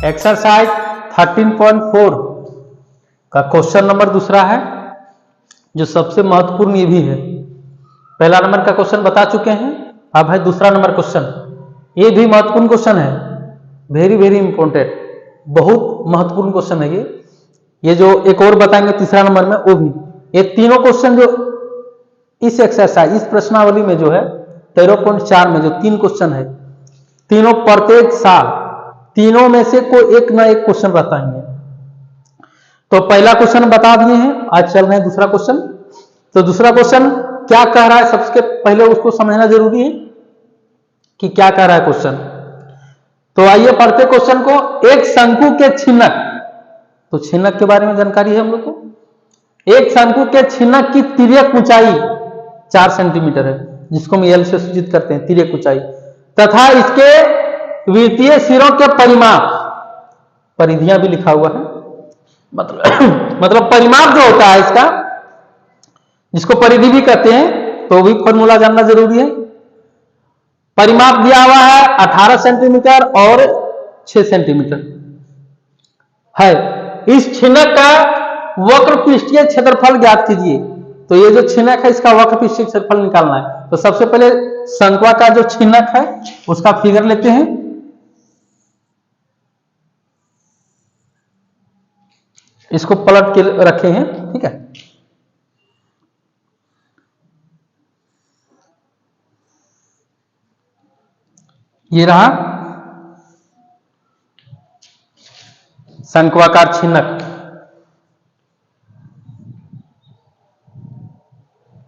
Exercise 13.4 का question number दूसरा है, जो सबसे महत्वपूर्ण ये भी है। पहला नंबर का क्वेश्चन बता चुके हैं, अब है दूसरा नंबर क्वेश्चन। ये भी महत्वपूर्ण क्वेश्चन है, वेरी वेरी इंपॉर्टेंट, बहुत महत्वपूर्ण क्वेश्चन है ये जो एक और बताएंगे तीसरा नंबर में, वो भी। ये तीनों क्वेश्चन जो इस एक्सरसाइज, इस प्रश्नावली में जो है 13.4 में जो 3 क्वेश्चन है, तीनों प्रत्येक साल तीनों में से कोई एक ना एक क्वेश्चन बताएंगे। तो पहला क्वेश्चन बता दिए हैं, आज चल रहे हैं दूसरा क्वेश्चन। तो दूसरा क्वेश्चन क्या कह रहा है, सबसे पहले उसको समझना जरूरी है कि क्या कह रहा है क्वेश्चन। तो आइए पढ़ते क्वेश्चन को। एक शंकु के छिन्नक, तो छिन्नक के बारे में जानकारी है हम लोग को। एक शंकु के छिन्नक की तिर्यक ऊंचाई 4 सेंटीमीटर है, जिसको हम एल से सूचित करते हैं, तिर्यक ऊंचाई, तथा इसके वित्तीय सिरों के परिमाप, परिधियां भी लिखा हुआ है, मतलब परिमाप जो होता है इसका, जिसको परिधि भी कहते हैं, तो भी फॉर्मूला जानना जरूरी है। परिमाप दिया हुआ है 18 सेंटीमीटर और 6 सेंटीमीटर है। इस छिन्नक का वक्र पृष्ठीय क्षेत्रफल ज्ञात कीजिए। तो ये जो छिन्नक है इसका वक्र पृष्ठीय क्षेत्रफल निकालना है। तो सबसे पहले शंक्वा का जो छिन्नक है उसका फिगर लेते हैं। इसको पलट के रखे हैं, ठीक है। ये रहा शंक्वाकार छिन्नक।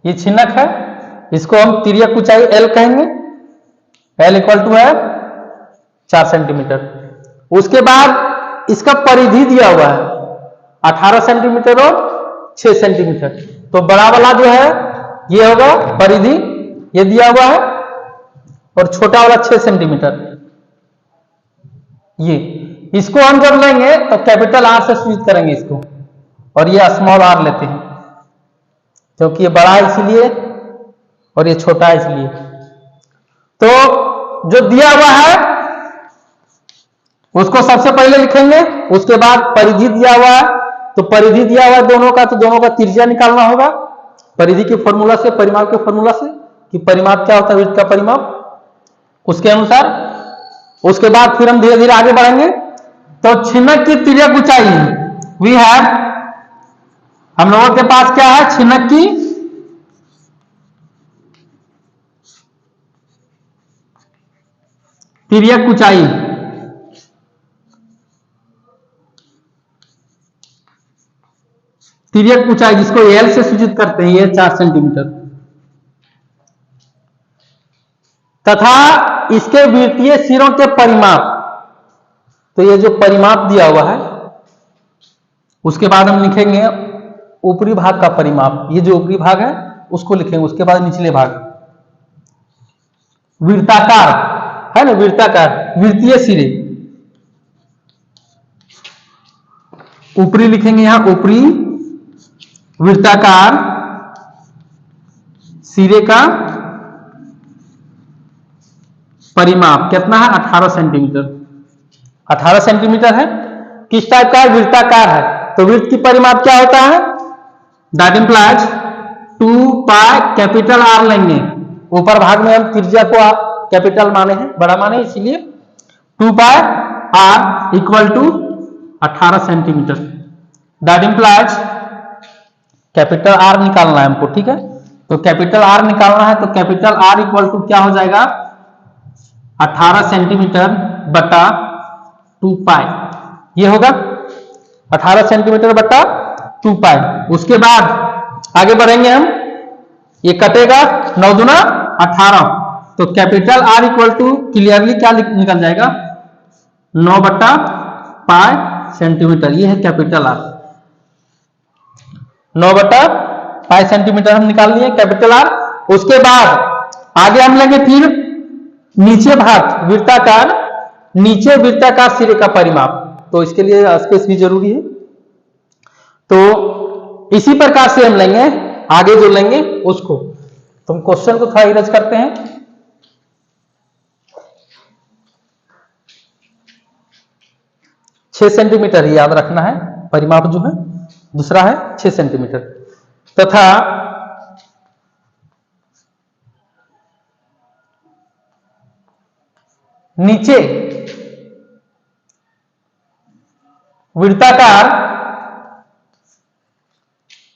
ये छिन्नक है, इसको हम तिर्यक ऊंचाई L कहेंगे। L इक्वल टू है 4 सेंटीमीटर। उसके बाद इसका परिधि दिया हुआ है 18 सेंटीमीटर और 6 सेंटीमीटर। तो बड़ा वाला जो है ये होगा परिधि, ये दिया हुआ है, और छोटा वाला 6 सेंटीमीटर। ये इसको हम जब लेंगे तो कैपिटल R से सूचित करेंगे इसको, और ये स्मॉल r लेते हैं, क्योंकि ये बड़ा है इसलिए और ये छोटा है इसलिए। तो जो दिया हुआ है उसको सबसे पहले लिखेंगे, उसके बाद परिधि दिया हुआ है, तो परिधि दिया हुआ है दोनों का, तो दोनों का त्रिज्या निकालना होगा परिधि के फॉर्मूला से, परिमाप के फॉर्मूला से, कि परिमाप क्या होता है, वृत्त का परिमाप, उसके अनुसार। उसके बाद फिर हम धीरे धीरे आगे बढ़ेंगे। तो छिन्नक की तिर्यक ऊंचाई वी हैव, हम लोगों के पास क्या है, छिन्नक की तिर्यक ऊंचाई, तिर्यक ऊंचाई जिसको L से सूचित करते हैं, ये 4 सेंटीमीटर, तथा इसके वृत्तीय सिरों के परिमाप। तो ये जो परिमाप दिया हुआ है, उसके बाद हम लिखेंगे ऊपरी भाग का परिमाप। ये जो ऊपरी भाग है उसको लिखेंगे, उसके बाद निचले भाग, वृत्ताकार है ना, वृत्ताकार वृत्तीय सिरे, ऊपरी लिखेंगे यहां, ऊपरी वृत्ताकार सिरे का परिमाप कितना है, 18 सेंटीमीटर। 18 सेंटीमीटर है, किस टाइप का है, वृत्ताकार है। तो वृत्त की परिमाप क्या होता है, that implies 2 pi capital R लेंगे। ऊपर भाग में हम त्रिज्या को कैपिटल माने हैं, बड़ा माने, इसीलिए 2 pi R equal to 18 centimetre. That implies capital R निकालना है हमको, ठीक है। तो कैपिटल R निकालना है, तो कैपिटल R इक्वल टू क्या हो जाएगा, 18 सेंटीमीटर बटा 2 पाई, ये होगा 18 सेंटीमीटर बटा 2 पाई। उसके बाद आगे बढ़ेंगे हम, ये कटेगा 9 दूना 18, तो capital R equal to clearly क्या निकल जाएगा, 9 बटा पाई सेंटीमीटर। ये है कैपिटल R, 9 बटा पाई सेंटीमीटर हम निकाल लिए कैपिटल R। उसके बाद आगे हम लेंगे फिर नीचे भाग वृत्ताकार, नीचे वृत्ताकार सिरे का परिमाप। तो इसके लिए स्पेस भी जरूरी है। तो इसी प्रकार से हम लेंगे, आगे जो लेंगे उसको। तो हम क्वेश्चन को थोड़ा इरेज करते हैं। 6 सेंटीमीटर ही याद रखना है, परिमाप जो है दूसरा है 6 सेंटीमीटर, तथा नीचे वृत्ताकार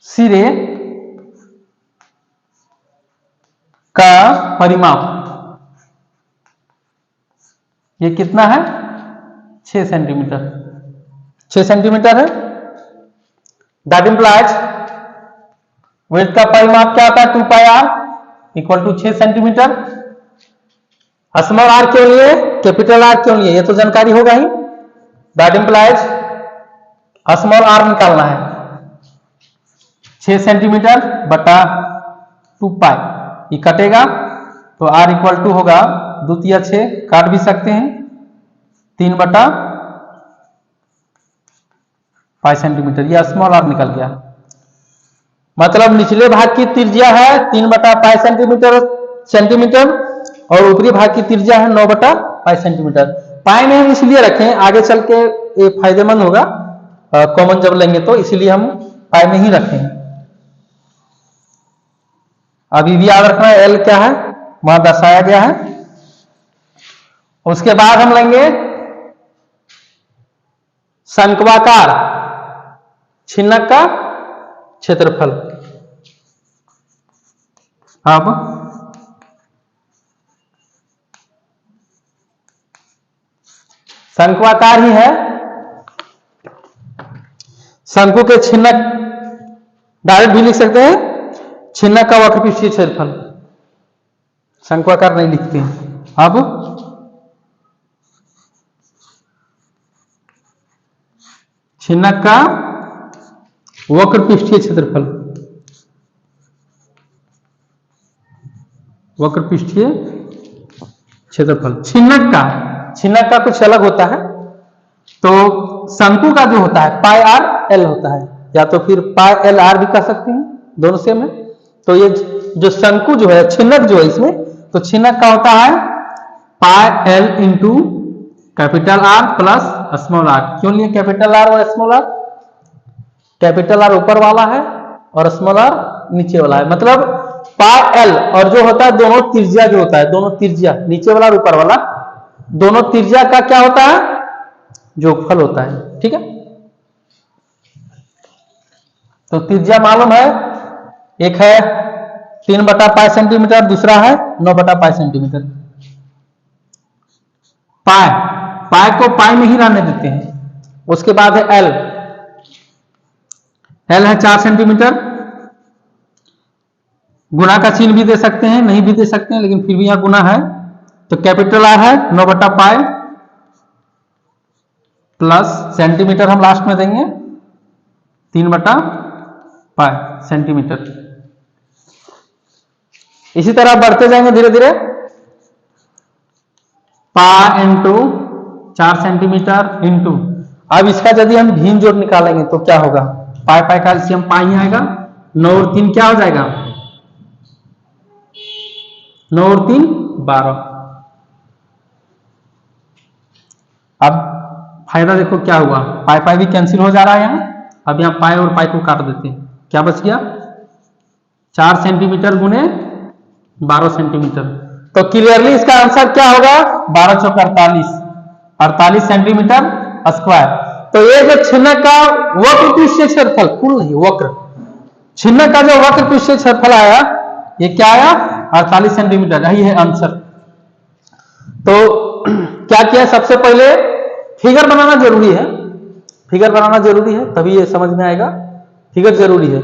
सिरे का परिमाप ये कितना है? 6 सेंटीमीटर। 6 सेंटीमीटर है। दैट इंप्लाइज विड्थ का परिमाप क्या होता है? 2 pi r equal to 6 centimetre. Small are क्यों लिए, कैपिटल आर क्यों लिए, ये तो जानकारी होगा ही। दैट इंप्लाइज स्मॉल आर निकालना है, 6 सेंटीमीटर बटा 2 पाई, ये कटेगा तो आर इक्वल टू होगा 2 तिया 6, काट भी सकते हैं, 3 बटा पाई सेंटीमीटर, यह स्मॉल आर निकल गया। मतलब निचले भाग की त्रिज्या है 3 बटा पाई सेंटीमीटर और ऊपरी भाग की त्रिज्या है 9 बटा पाई सेंटीमीटर। पाई में हम इसलिए रखें, आगे चल के ये फायदेमंद होगा कॉमन जब लेंगे तो, इसीलिए हम पाई में ही रखेंगे। अभी भी याद रखना है एल क्या है, वहां दर्शाया गया है। उसके बाद हम लेंगे शंक्वाकार छिन्नक का क्षेत्रफल। अब शंक्वाकार ही है, शंकु के छिन्नक डायरेक्ट भी लिख सकते हैं, छिन्नक का वक्रपृष्ठीय क्षेत्रफल, शंक्वाकार नहीं लिखते हैं। अब छिन्नक का वक्रपृष्ठीय क्षेत्रफल, वक्रपृष्ठीय क्षेत्रफल छिन्नक का कुछ अलग होता है। तो शंकु का जो होता है पाई आर एल होता है, या तो फिर पाई एल आर भी कर सकते हैं, दोनों सेम है। तो ये जो शंकु जो है, छिन्नक जो है इसमें, तो छिन्नक का होता है pi L into capital R plus small are. क्यों लिए कैपिटल आर और स्मॉल आर? कैपिटल आर ऊपर वाला है और स्मॉल आर नीचे वाला है। मतलब पाई एल और जो होता है दोनों त्रिज्या जो होता है, दोनों त्रिज्या नीचे वाला और ऊपर वाला, दोनों त्रिज्या का क्या होता है? योगफल होता है। ठीक है, तो त्रिज्या मालूम है, एक है 3 बटा पाई सेंटीमीटर, दूसरा है 9 बटा पाई सेंटीमीटर। पाई को पाई में ही रहने देते हैं। उसके बाद है एल है 4 सेंटीमीटर, गुणा का चिन्ह भी दे सकते हैं, नहीं भी दे सकते हैं, लेकिन फिर भी यहां गुणा है। तो कैपिटल आर है 9 बटा पाई प्लस सेंटीमीटर हम लास्ट में देंगे 3 बटा पाई सेंटीमीटर। इसी तरह बढ़ते जाएंगे धीरे धीरे, पाई इंटू 4 सेंटीमीटर इंटू, अब इसका यदि हम भिन्न जोड़ निकालेंगे तो क्या होगा? पाई का एलसीएम पाई ही आएगा, 9 और 3 क्या हो जाएगा? 9 और 3 12। अब फायदा देखो क्या हुआ, पाई भी कैंसिल हो जा रहा है यहाँ। अब यहाँ पाई और पाई को काट देते हैं, क्या बच गया? 4 सेंटीमीटर गुने 12 सेंटीमीटर। तो क्लियरली इसका आंसर क्या होगा? 12 चौक 48 सेंटीमीटर स्क्वायर। तो ये जो छिन्नक का वक्रपृष्ठीय क्षेत्रफल, कुल नहीं वक्र, छिन्नक का जो वक्रपृष्ठीय क्षेत्रफल आया, ये क्या आया? 48 सेंटीमीटर। यही है आंसर। तो क्या किया? सबसे पहले फिगर बनाना जरूरी है, फिगर बनाना जरूरी है, तभी ये समझ में आएगा। फिगर जरूरी है।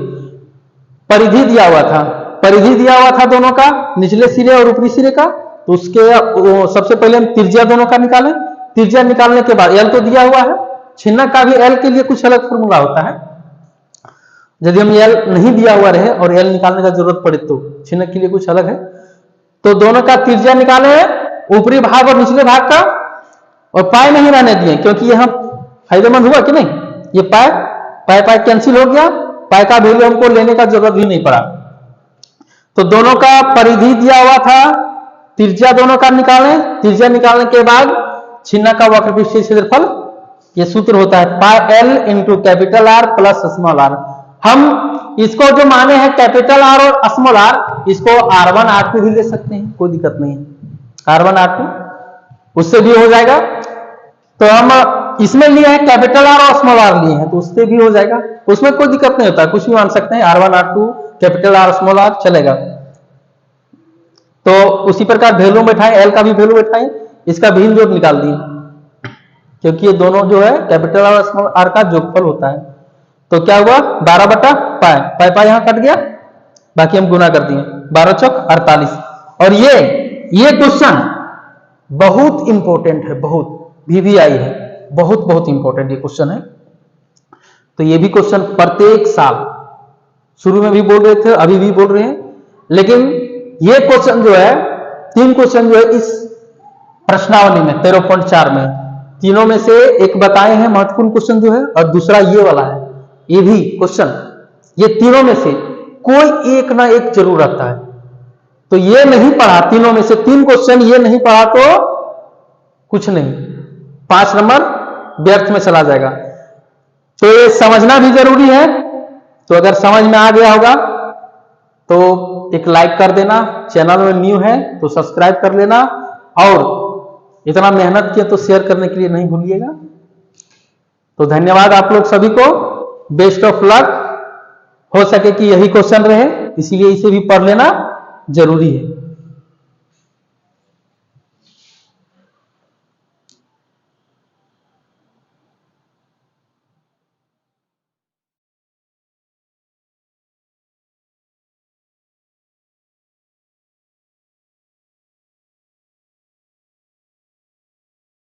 परिधि दिया हुआ था, परिधि दिया हुआ था दोनों का, निचले सिरे और ऊपरी सिरे का। तो उसके सबसे पहले हम त्रिज्या दोनों का निकालें। त्रिज्या निकालने के बाद एल तो दिया हुआ है, छिन्नक का भी एल के लिए कुछ अलग फॉर्मूला होता है। यदि हम एल नहीं दिया हुआ रहे और एल निकालने का जरूरत पड़े तो छिन्नक के लिए कुछ अलग है। तो दोनों का त्रिज्या निकाले, ऊपरी भाग और निचले भाग का, और पाई नहीं रहने दिए, क्योंकि यह फायदेमंद हुआ कि नहीं? ये पाई कैंसिल हो गया, पाई का वैल्यू हमको लेने का जरूरत भी नहीं पड़ा। तो दोनों का परिधि दिया हुआ था, त्रिज्या दोनों का निकालें। त्रिज्या निकालने के बाद छिन्नक का वक्रपृष्ठीय क्षेत्रफल ये सूत्र होता है pi L into capital R plus small R. हम इसको जो माने हैं कैपिटल आर और स्मॉल आर, इसको R1 R2 भी ले सकते हैं, कोई दिक्कत नहीं है। R1 R2 उससे भी हो जाएगा। तो हम इसमें लिए हैं कैपिटल आर और स्मॉल आर लिए हैं, तो उससे भी हो जाएगा, उसमें कोई दिक्कत नहीं होता, कुछ भी मान सकते हैं। R1 R2 capital R small are चलेगा। तो उसी प्रकार वैल्यू बैठाएं, एल का भी वैल्यू बैठाएं, इसका भिन्न जोड़ निकाल दिए, क्योंकि ये दोनों जो है कैपिटल आर स्मॉल आर का जोगफल होता है। तो क्या हुआ 12 बटा पाई, पाई पाई यहां कट गया, बाकी हम गुना कर दिए, 12 चौक 48। और ये क्वेश्चन बहुत इंपॉर्टेंट है, बहुत VVI है, बहुत बहुत इंपॉर्टेंट ये क्वेश्चन है। तो ये भी क्वेश्चन प्रत्येक साल, शुरू में भी बोल रहे थे, अभी भी बोल रहे हैं, लेकिन ये क्वेश्चन जो है, 3 क्वेश्चन जो है इस प्रश्नावली में 13.4 में, तीनों में से एक बताए हैं महत्वपूर्ण क्वेश्चन जो है, और दूसरा ये वाला है, ये भी क्वेश्चन, ये तीनों में से कोई एक ना एक जरूर आता है। तो ये नहीं पढ़ा, तीनों में से 3 क्वेश्चन ये नहीं पढ़ा तो कुछ नहीं, 5 नंबर व्यर्थ में चला जाएगा। तो ये समझना भी जरूरी है। तो अगर समझ में आ गया होगा तो एक लाइक कर देना, चैनल में न्यू है तो सब्सक्राइब कर लेना, और इतना मेहनत किया तो शेयर करने के लिए नहीं भूलिएगा। तो धन्यवाद आप लोग सभी को, बेस्ट ऑफ लक। हो सके कि यही क्वेश्चन रहे, इसीलिए इसे भी पढ़ लेना जरूरी है।